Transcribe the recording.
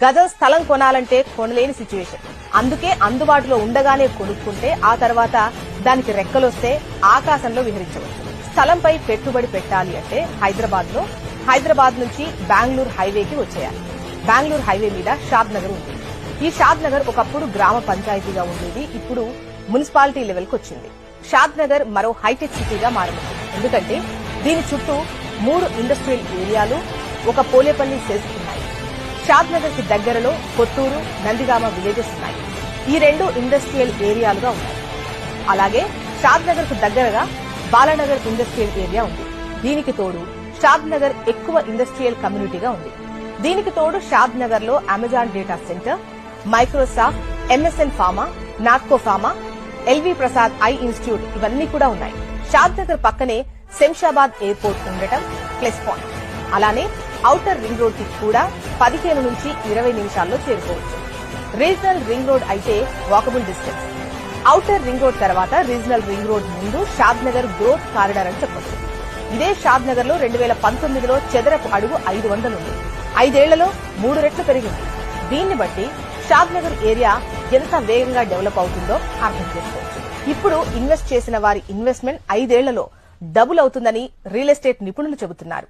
గజం స్థలం కొనాలంటే కొనలేని సిచ్యువేషన్. అందుకే అందుబాటులో ఉండగానే కొనుక్కుంటే ఆ తర్వాత దానికి రెక్కలొస్తే ఆకాశంలో విహరించవచ్చు. స్థలంపై పెట్టుబడి పెట్టాలి అంటే హైదరాబాద్ నుంచి బెంగళూరు హైవేకి వచ్చేయాలి. బెంగళూరు హైవే మీద షాద్ నగర్ ఉంది. ఈ షాద్ నగర్ ఒకప్పుడు గ్రామ పంచాయతీగా ఉండేది. ఇప్పుడు మున్సిపాలిటీ లెవెల్ కు వచ్చింది. షాద్ నగర్ మరో హైటెక్ సిటీగా మారనుంది. ఎందుకంటే దీని చుట్టూ 3 ఇండస్ట్రియల్ ఏరియాలు, ఒక పోలేపల్లి సెజ్ ఉన్నాయి. షాద్ నగర్ కి దగ్గరలో కొత్తూరు, నందిగామ విలేజెస్ ఉన్నాయి. ఈ 2 ఇండస్ట్రియల్ ఏరియాలుగా ఉన్నాయి. అలాగే షాద్ నగర్ కు దగ్గరగా బాలానగర్ ఇండస్ట్రియల్ ఏరియా ఉంది. దీనికి తోడు షాద్ నగర్ ఎక్కువ ఇండస్ట్రియల్ కమ్యూనిటీగా ఉంది. దీనికి తోడు షాద్ నగర్ లో Amazon data centre, Microsoft, MSN pharma, Natco pharma, LV Prasad eye institute ఇవన్నీ కూడా ఉన్నాయి. షాద్ నగర్ పక్కనే శంషాబాద్ ఎయిర్పోర్ట్ ఉండటం ప్లస్ పాయింట్. అలానే ఔటర్ రింగ్ రోడ్ కి కూడా 15 నుంచి 20 నిమిషాల్లో చేరుకోవచ్చు. రీజనల్ రింగ్ రోడ్ అయితే walkable distance. Outer ring road తర్వాత రీజనల్ రింగ్ రోడ్ ముందు షాద్ నగర్ గ్రోత్ కారిడార్ అని చెప్పొచ్చు. ఇదే షాద్ నగర్ లో 2019లో చదరపు అడుగు 500 ఉంది. 5 ఏళ్లలో 3 రెట్లు పెరిగింది. దీన్ని బట్టి షాద్ నగర్ ఏరియా ఎంత వేగంగా డెవలప్ అవుతుందో అర్థం చేసుకోవచ్చు. ఇప్పుడు ఇన్వెస్ట్ చేసిన వారి ఇన్వెస్ట్మెంట్ 5 ఏళ్లలో డబుల్ అవుతుందని రియల్ ఎస్టేట్ నిపుణులు చెబుతున్నారు.